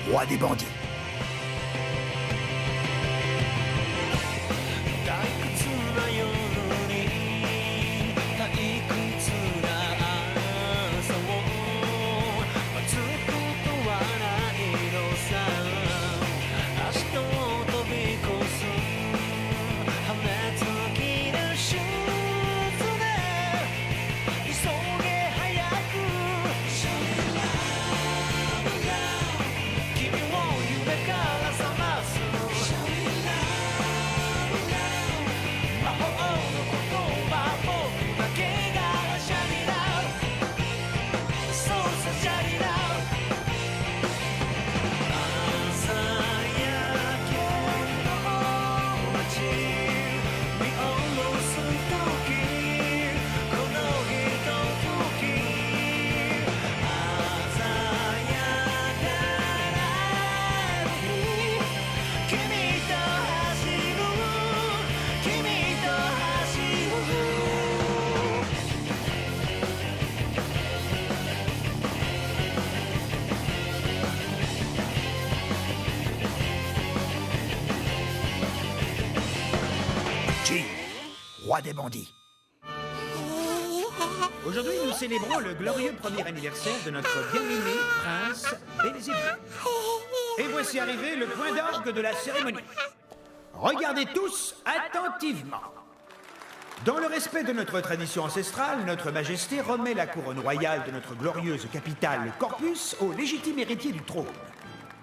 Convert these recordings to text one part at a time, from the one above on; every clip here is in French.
roi des bandits. Jin, roi des bandits. Aujourd'hui, nous célébrons le glorieux premier anniversaire de notre bien-aimé prince Belzébuth. Et voici arrivé le point d'orgue de la cérémonie. Regardez tous attentivement. Dans le respect de notre tradition ancestrale, notre majesté remet la couronne royale de notre glorieuse capitale Corpus au légitime héritier du trône.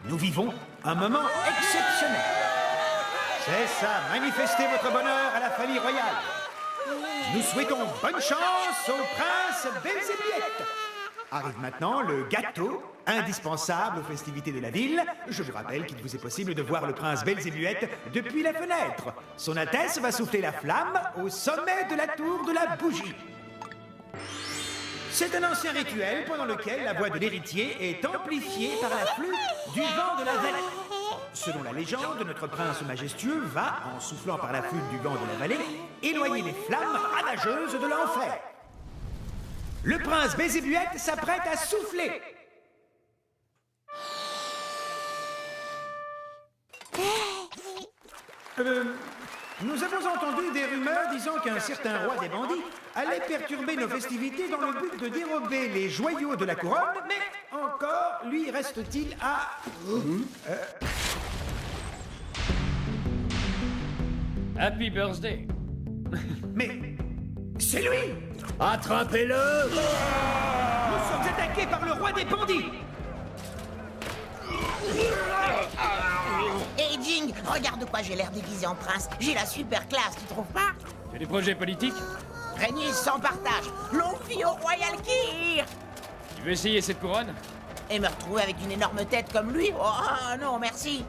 Nous vivons un moment exceptionnel. C'est ça, manifestez votre bonheur à la famille royale. Nous souhaitons bonne chance au prince Belzébuth. Arrive maintenant le gâteau, indispensable aux festivités de la ville. Je vous rappelle qu'il vous est possible de voir le prince Belzébuth depuis la fenêtre. Son Altesse va souffler la flamme au sommet de la tour de la bougie. C'est un ancien rituel pendant lequel la voix de l'héritier est amplifiée par la flûte du vent de la vallée. Selon la légende, notre prince majestueux va, en soufflant par la flûte du vent de la vallée, éloigner les flammes ravageuses de l'enfer. Le prince Belzébuth s'apprête à souffler. Nous avons entendu des rumeurs disant qu'un certain roi des bandits allait perturber nos festivités dans le but de dérober les joyaux de la couronne, mais encore lui reste-t-il à... Happy birthday. Mais c'est lui! Attrapez-le! Nous sommes attaqués par le roi des bandits! Hey Jing, regarde de quoi j'ai l'air déguisé en prince. J'ai la super classe, tu trouves pas? Tu as des projets politiques? Régner sans partage. Longue vie au Royal Kir! Tu veux essayer cette couronne? Et me retrouver avec une énorme tête comme lui? Oh non, merci.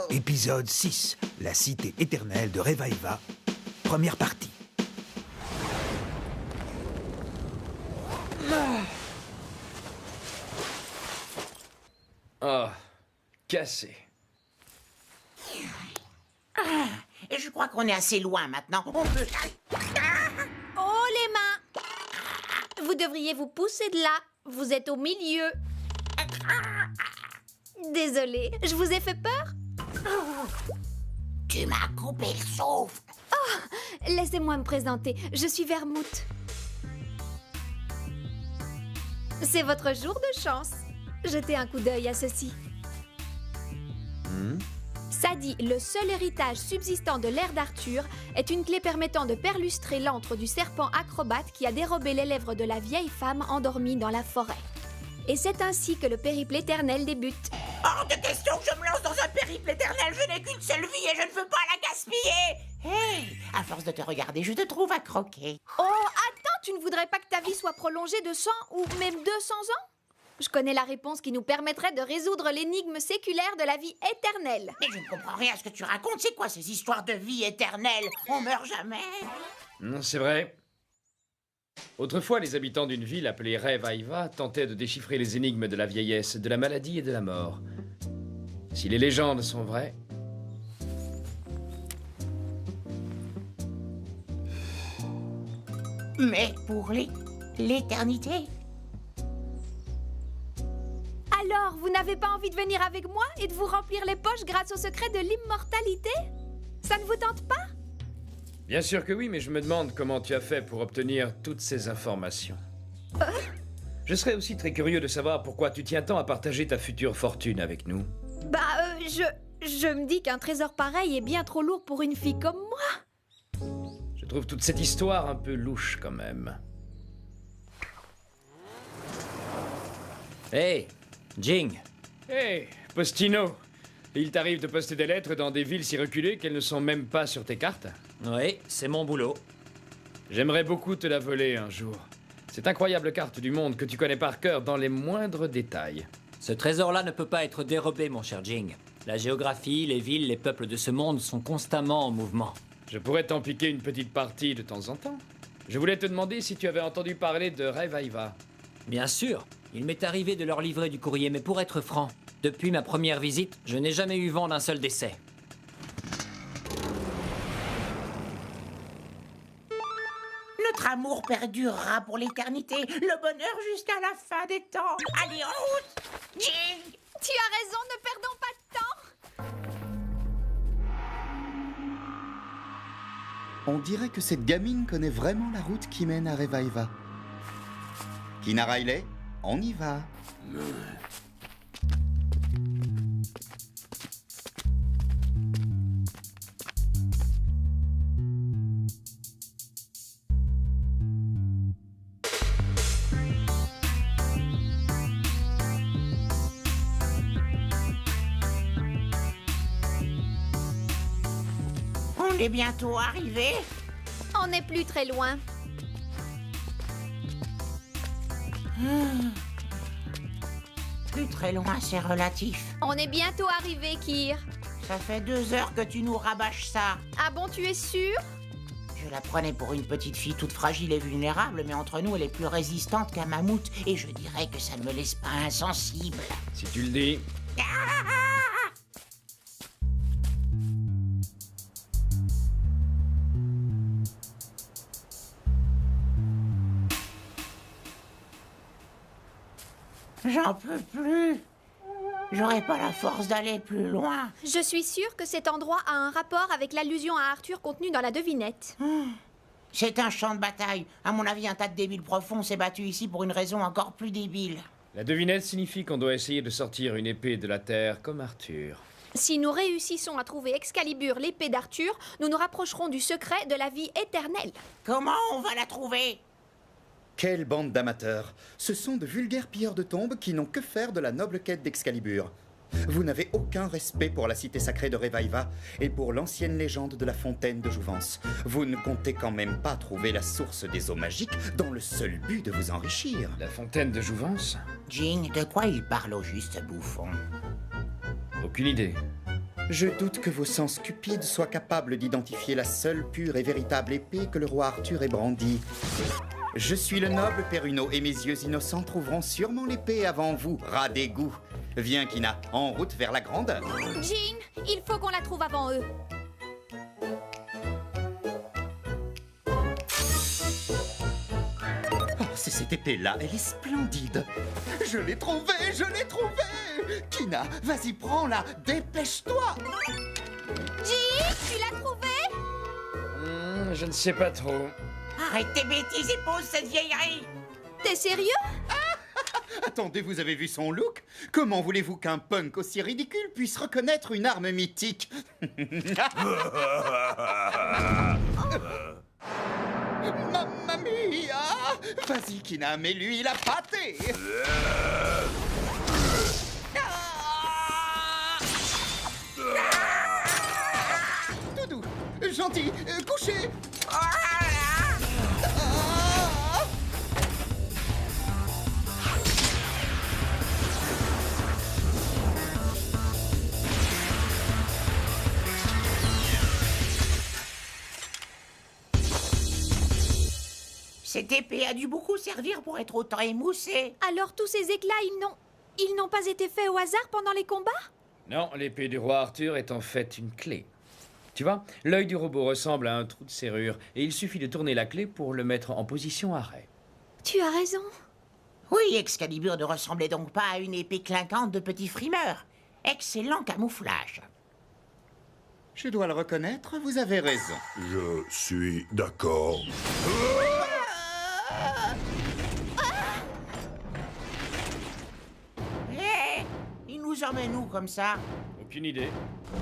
Épisode 6, la cité éternelle de Revaiva, première partie. Oh, cassé. Et je crois qu'on est assez loin maintenant. On peut... Oh, les mains! Vous devriez vous pousser de là. Vous êtes au milieu. Désolée, je vous ai fait peur? Tu m'as coupé le souffle. Laissez-moi me présenter. Je suis Vermouth. C'est votre jour de chance. Jetez un coup d'œil à ceci. Sadi, le seul héritage subsistant de l'ère d'Arthur, est une clé permettant de perlustrer l'antre du serpent acrobate qui a dérobé les lèvres de la vieille femme endormie dans la forêt. Et c'est ainsi que le périple éternel débute. Hors de question que je me lance dans un périple éternel. Je n'ai qu'une seule vie et je ne veux pas la gaspiller. Hey, à force de te regarder, je te trouve à croquer. Oh, attends, tu ne voudrais pas que ta vie soit prolongée de 100 ou même 200 ans? Je connais la réponse qui nous permettrait de résoudre l'énigme séculaire de la vie éternelle. Mais je ne comprends rien à ce que tu racontes. C'est quoi ces histoires de vie éternelle? On meurt jamais. C'est vrai. Autrefois, les habitants d'une ville appelée Revaiva tentaient de déchiffrer les énigmes de la vieillesse, de la maladie et de la mort. Si les légendes sont vraies... Mais pour l'éternité? Alors, vous n'avez pas envie de venir avec moi et de vous remplir les poches grâce au secret de l'immortalité? Ça ne vous tente pas? Bien sûr que oui, mais je me demande comment tu as fait pour obtenir toutes ces informations. Je serais aussi très curieux de savoir pourquoi tu tiens tant à partager ta future fortune avec nous. Je me dis qu'un trésor pareil est bien trop lourd pour une fille comme moi. Je trouve toute cette histoire un peu louche quand même. Hey, Jing. Hey, Postino, il t'arrive de poster des lettres dans des villes si reculées qu'elles ne sont même pas sur tes cartes? Oui, c'est mon boulot. J'aimerais beaucoup te la voler un jour. Cette incroyable carte du monde que tu connais par cœur dans les moindres détails. Ce trésor-là ne peut pas être dérobé, mon cher Jing. La géographie, les villes, les peuples de ce monde sont constamment en mouvement. Je pourrais t'en piquer une petite partie de temps en temps. Je voulais te demander si tu avais entendu parler de Revaiva. Bien sûr, il m'est arrivé de leur livrer du courrier, mais pour être franc, depuis ma première visite, je n'ai jamais eu vent d'un seul décès. Notre amour perdurera pour l'éternité, le bonheur jusqu'à la fin des temps. Allez, en route! Jing! Tu as raison, ne perdons pas de temps. On dirait que cette gamine connaît vraiment la route qui mène à Revaiva. Kina Riley, on y va. On est bientôt arrivé. On n'est plus très loin. Plus très loin, c'est relatif. On est bientôt arrivé, Kir. Ça fait 2 heures que tu nous rabâches ça. Ah bon, tu es sûr? Je la prenais pour une petite fille toute fragile et vulnérable, mais entre nous, elle est plus résistante qu'un mammouth. Et je dirais que ça ne me laisse pas insensible. Si tu le dis. J'en peux plus. J'aurais pas la force d'aller plus loin. Je suis sûre que cet endroit a un rapport avec l'allusion à Arthur contenue dans la devinette. C'est un champ de bataille. À mon avis, un tas de débiles profonds s'est battu ici pour une raison encore plus débile. La devinette signifie qu'on doit essayer de sortir une épée de la terre comme Arthur. Si nous réussissons à trouver Excalibur, l'épée d'Arthur, nous nous rapprocherons du secret de la vie éternelle. Comment on va la trouver? Quelle bande d'amateurs! Ce sont de vulgaires pilleurs de tombes qui n'ont que faire de la noble quête d'Excalibur. Vous n'avez aucun respect pour la cité sacrée de Revaiva et pour l'ancienne légende de la fontaine de Jouvence. Vous ne comptez quand même pas trouver la source des eaux magiques dans le seul but de vous enrichir. La fontaine de Jouvence? Jing, de quoi il parle au juste, bouffon? Aucune idée. Je doute que vos sens cupides soient capables d'identifier la seule pure et véritable épée que le roi Arthur ait brandie. Je suis le noble Perruno et mes yeux innocents trouveront sûrement l'épée avant vous, rat d'égout. Viens, Kina, en route vers la grandeur. Jean, il faut qu'on la trouve avant eux. Oh, c'est cette épée-là, elle est splendide. Je l'ai trouvée, je l'ai trouvée. Kina, vas-y, prends-la, dépêche-toi. Jean, tu l'as trouvée? Je ne sais pas trop. Arrête tes bêtises et pose cette vieillerie! T'es sérieux? Attendez, vous avez vu son look? Comment voulez-vous qu'un punk aussi ridicule puisse reconnaître une arme mythique? Mamma mia! Vas-y, Kina, mets-lui la pâtée! Doudou, gentil, couchez! Cette épée a dû beaucoup servir pour être autant émoussée. Alors tous ces éclats, ils n'ont pas été faits au hasard pendant les combats? Non, l'épée du roi Arthur est en fait une clé. Tu vois, l'œil du robot ressemble à un trou de serrure, et il suffit de tourner la clé pour le mettre en position arrêt. Tu as raison. Oui, Excalibur ne ressemblait donc pas à une épée clinquante de petit frimeur. Excellent camouflage. Je dois le reconnaître, vous avez raison. Je suis d'accord. Hé, il nous emmène où comme ça? Aucune idée.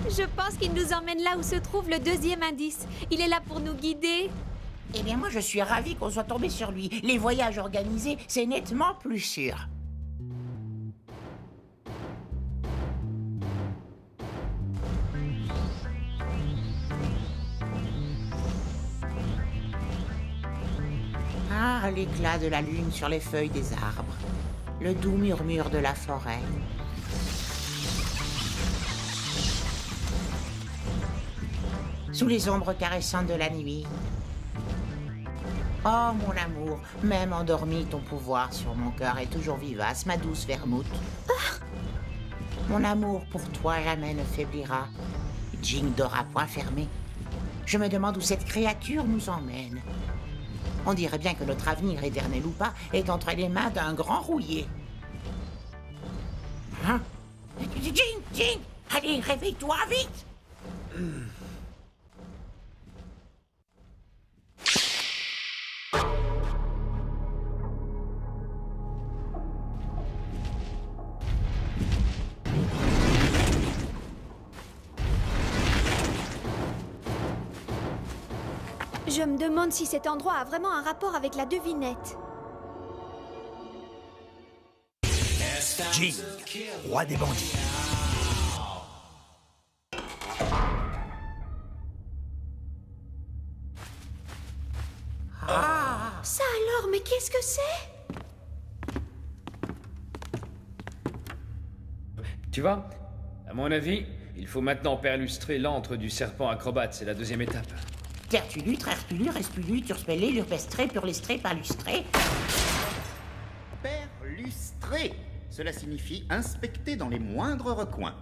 Je pense qu'il nous emmène là où se trouve le deuxième indice. Il est là pour nous guider. Eh bien, moi, je suis ravi qu'on soit tombé sur lui. Les voyages organisés, c'est nettement plus sûr. Ah, l'éclat de la lune sur les feuilles des arbres. Le doux murmure de la forêt. Sous les ombres caressantes de la nuit. Oh, mon amour, même endormi, ton pouvoir sur mon cœur est toujours vivace, ma douce vermouth. Mon amour pour toi jamais ne faiblira. Jing dort à point fermé. Je me demande où cette créature nous emmène. On dirait bien que notre avenir, éternel ou pas, est entre les mains d'un grand rouillé. Hein? Jing, Jing, allez, réveille-toi vite! Je me demande si cet endroit a vraiment un rapport avec la devinette. Jing, roi des bandits. Ça alors, mais qu'est-ce que c'est? Tu vois, à mon avis, il faut maintenant perlustrer l'antre du serpent acrobate. C'est la deuxième étape. Tertulu, trertulu, respulu, turspellé, lurpestré, purlestré, palustré. Perlustré. Cela signifie inspecter dans les moindres recoins.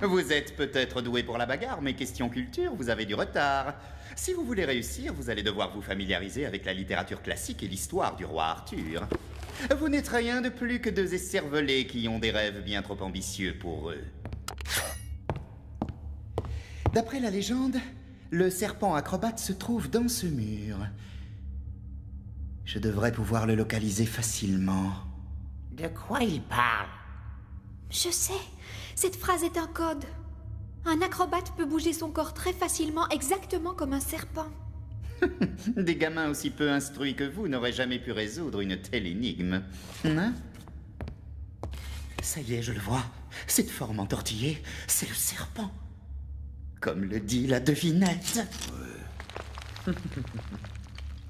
Vous êtes peut-être doué pour la bagarre, mais question culture, vous avez du retard. Si vous voulez réussir, vous allez devoir vous familiariser avec la littérature classique et l'histoire du roi Arthur. Vous n'êtes rien de plus que deux écervelés qui ont des rêves bien trop ambitieux pour eux. D'après la légende, le serpent acrobate se trouve dans ce mur. Je devrais pouvoir le localiser facilement. De quoi il parle? Je sais, cette phrase est un code. Un acrobate peut bouger son corps très facilement, exactement comme un serpent. Des gamins aussi peu instruits que vous n'auraient jamais pu résoudre une telle énigme. Hein? Ça y est, je le vois. Cette forme entortillée, c'est le serpent. Comme le dit la devinette.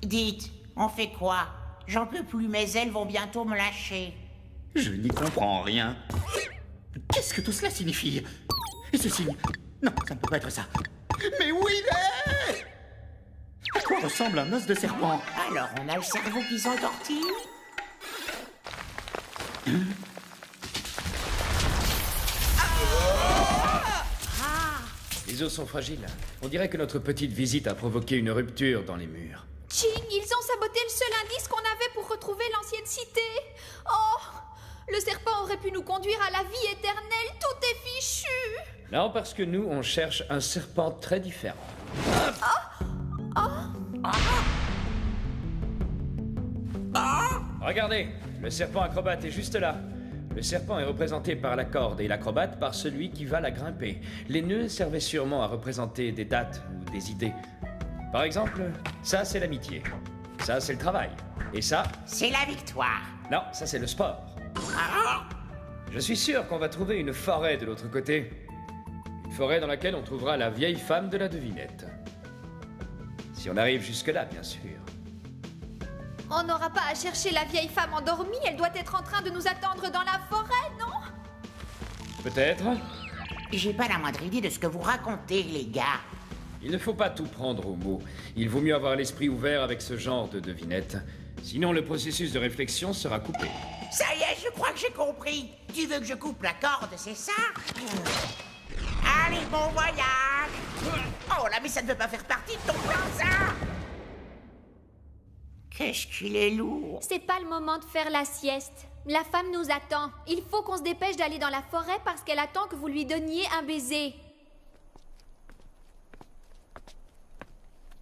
Dites, on fait quoi? J'en peux plus, mes ailes vont bientôt me lâcher. Je n'y comprends rien. Qu'est-ce que tout cela signifie? Et ce signe? Non, ça ne peut pas être ça. Mais où il est? À quoi ressemble un os de serpent? Alors, on a le cerveau qui s'entortille? Les os sont fragiles. On dirait que notre petite visite a provoqué une rupture dans les murs. Jing, ils ont saboté le seul indice qu'on avait pour retrouver l'ancienne cité. Oh, le serpent aurait pu nous conduire à la vie éternelle, tout est fichu. Non, parce que nous, on cherche un serpent très différent. Regardez, le serpent acrobate est juste là. Le serpent est représenté par la corde et l'acrobate par celui qui va la grimper. Les nœuds servaient sûrement à représenter des dates ou des idées. Par exemple, ça c'est l'amitié. Ça c'est le travail. Et ça, C'est la victoire. non, ça c'est le sport. Je suis sûr qu'on va trouver une forêt de l'autre côté. Une forêt dans laquelle on trouvera la vieille femme de la devinette. Si on arrive jusque-là, bien sûr. On n'aura pas à chercher la vieille femme endormie, elle doit être en train de nous attendre dans la forêt, non? Peut-être. J'ai pas la moindre idée de ce que vous racontez, les gars. Il ne faut pas tout prendre au mot. Il vaut mieux avoir l'esprit ouvert avec ce genre de devinette. Sinon, le processus de réflexion sera coupé. Ça y est, je crois que j'ai compris. Tu veux que je coupe la corde, c'est ça? Allez, bon voyage. Oh là, mais ça ne veut pas faire partie de ton plan, ça. Qu'est-ce qu'il est lourd. C'est pas le moment de faire la sieste. La femme nous attend. Il faut qu'on se dépêche d'aller dans la forêt parce qu'elle attend que vous lui donniez un baiser.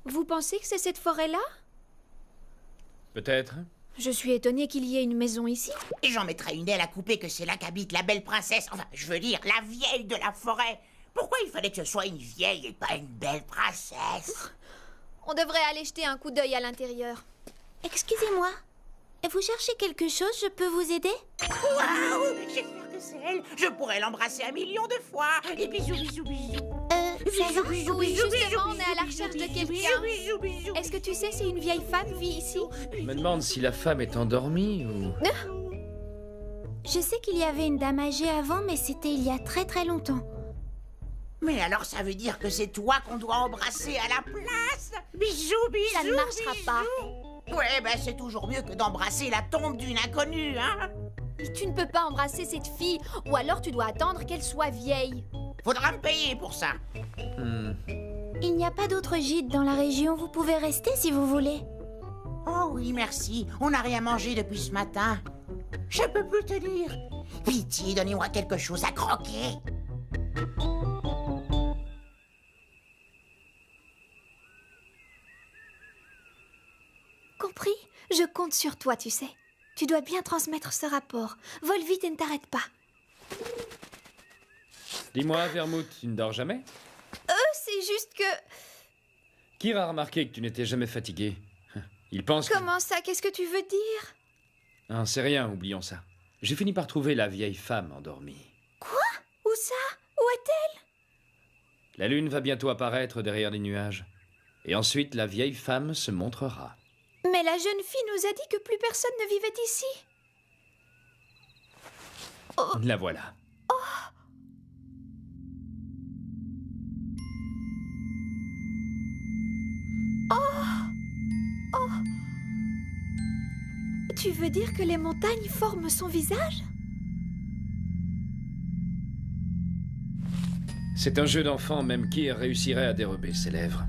Vous pensez que c'est cette forêt-là? Peut-être. Je suis étonnée qu'il y ait une maison ici. Et j'en mettrais une aile à couper que c'est là qu'habite la belle princesse. Enfin, je veux dire, la vieille de la forêt. Pourquoi il fallait que ce soit une vieille et pas une belle princesse? On devrait aller jeter un coup d'œil à l'intérieur. Excusez-moi. Vous cherchez quelque chose? Je peux vous aider? Waouh! J'espère que c'est elle. Je pourrais l'embrasser 1 million de fois. Et bisous, bisous, bisous. Bisous, bisous, Oui, bisous, justement, bisous, on est à la bisous, recherche de bisous, quelqu'un. bisous, bisous, Est-ce que tu sais si une vieille femme vit ici? Je me demande si la femme est endormie ou... Je sais qu'il y avait une dame âgée avant, mais c'était il y a très très longtemps. Mais alors ça veut dire que c'est toi qu'on doit embrasser à la place? Bisous, bisous, Ça ne marchera pas. Ouais, ben c'est toujours mieux que d'embrasser la tombe d'une inconnue, hein? Tu ne peux pas embrasser cette fille, ou alors tu dois attendre qu'elle soit vieille. Faudra me payer pour ça. Il n'y a pas d'autre gîte dans la région, vous pouvez rester si vous voulez. Oh oui, merci. On n'a rien mangé depuis ce matin. Je peux plus tenir. Pitié, donnez-moi quelque chose à croquer. Compris? Je compte sur toi, tu sais. Tu dois bien transmettre ce rapport. Vole vite et ne t'arrête pas. Dis-moi, Vermouth, tu ne dors jamais? C'est juste que... Qui a remarqué que tu n'étais jamais fatigué? Il pense que... Comment ça? Qu'est-ce que tu veux dire? Ah, c'est rien, oublions ça. J'ai fini par trouver la vieille femme endormie. Quoi? Où ça? Où est-elle? La lune va bientôt apparaître derrière les nuages. Et ensuite, la vieille femme se montrera. Mais la jeune fille nous a dit que plus personne ne vivait ici. La voilà. Tu veux dire que les montagnes forment son visage? C'est un jeu d'enfant, même qui réussirait à dérober ses lèvres.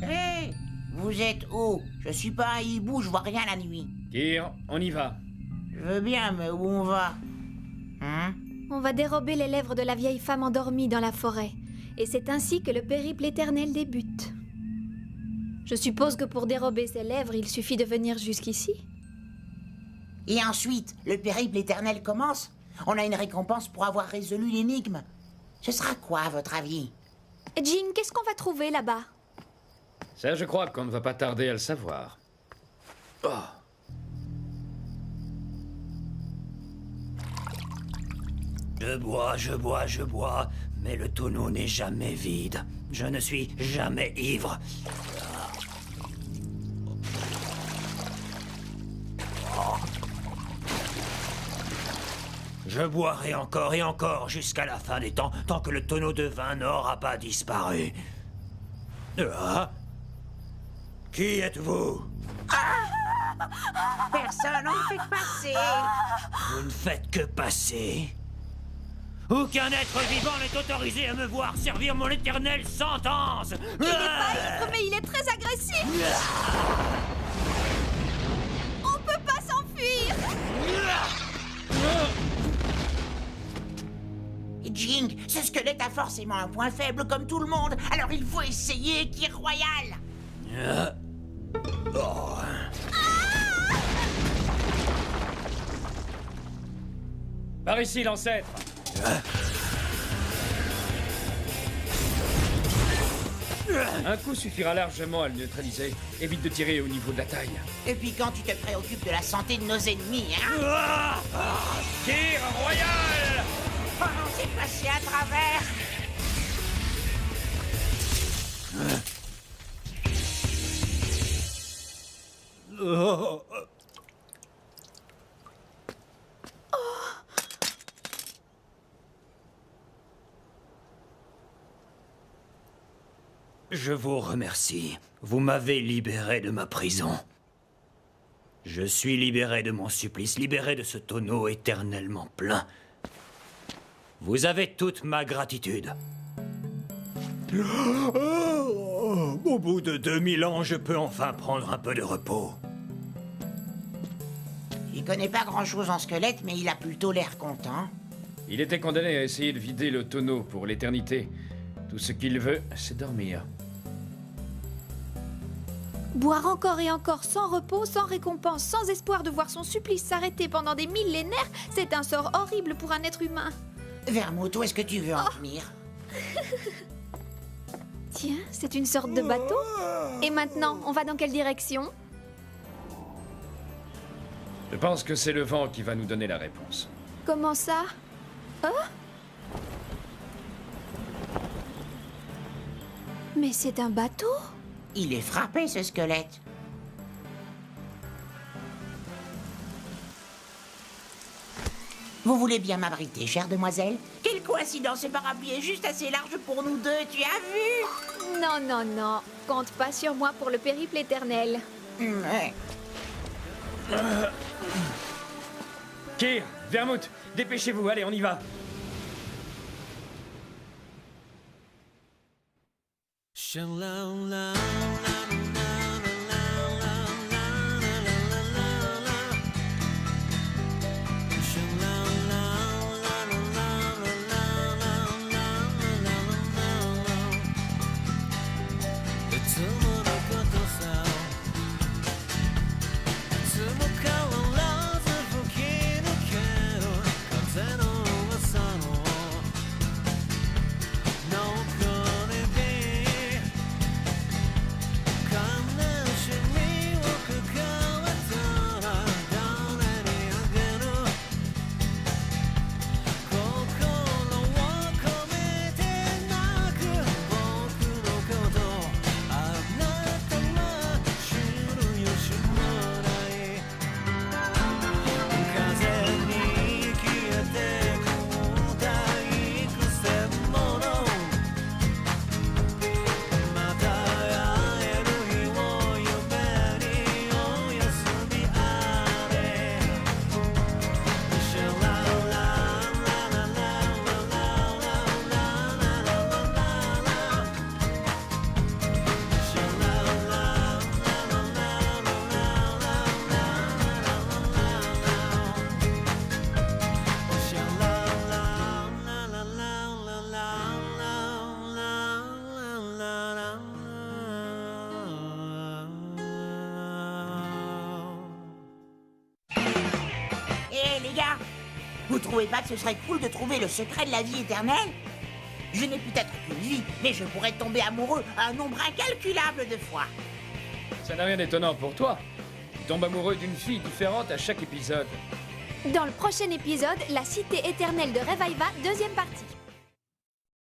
Hé, vous êtes où? Je suis pas un hibou, je vois rien la nuit. Kir, on y va. Je veux bien, mais où on va? Hein? On va dérober les lèvres de la vieille femme endormie dans la forêt. Et c'est ainsi que le périple éternel débute. Je suppose que pour dérober ses lèvres, il suffit de venir jusqu'ici. Et ensuite, le périple éternel commence. On a une récompense pour avoir résolu l'énigme. Ce sera quoi, à votre avis? Jean, qu'est-ce qu'on va trouver là-bas? Ça, je crois qu'on ne va pas tarder à le savoir. Oh. Je bois, mais le tonneau n'est jamais vide. Je ne suis jamais ivre. Je boirai encore et encore jusqu'à la fin des temps, tant que le tonneau de vin n'aura pas disparu. Ah? Qui êtes-vous? Personne, on ne fait que passer. Vous ne faites que passer. Aucun être vivant n'est autorisé à me voir servir mon éternelle sentence. Il n'est pas ivre, mais il est très agressif. On peut pas s'enfuir. Jing, ce squelette a forcément un point faible comme tout le monde, alors il faut essayer qui est royal. Par ici, l'ancêtre. Un coup suffira largement à le neutraliser. Évite de tirer au niveau de la taille. Et puis quand tu te préoccupes de la santé de nos ennemis, hein? Tir royal! Oh, c'est passé à travers. Je vous remercie. Vous m'avez libéré de ma prison. Je suis libéré de mon supplice, libéré de ce tonneau éternellement plein. Vous avez toute ma gratitude. Au bout de 2000 ans, je peux enfin prendre un peu de repos. Il connaît pas grand-chose en squelette, mais il a plutôt l'air content. Il était condamné à essayer de vider le tonneau pour l'éternité. Tout ce qu'il veut, c'est dormir. Boire encore et encore sans repos, sans récompense, sans espoir de voir son supplice s'arrêter pendant des millénaires, c'est un sort horrible pour un être humain. Vermouth, où est-ce que tu veux en venir? Tiens, c'est une sorte de bateau. Et maintenant, on va dans quelle direction? Je pense que c'est le vent qui va nous donner la réponse. Comment ça? Oh? Mais c'est un bateau? Il est frappé, ce squelette. Vous voulez bien m'abriter, chère demoiselle? Quelle coïncidence, ce parapluie est juste assez large pour nous deux, tu as vu? Non, non, non. Compte pas sur moi pour le périple éternel. Ouais. Kyr, Vermouth, dépêchez-vous, allez, on y va. Vous trouvez pas que ce serait cool de trouver le secret de la vie éternelle? Je n'ai peut-être qu'une vie, mais je pourrais tomber amoureux un nombre incalculable de fois. Ça n'a rien d'étonnant pour toi. Tu tombes amoureux d'une fille différente à chaque épisode. Dans le prochain épisode, la cité éternelle de Revaiva, deuxième partie.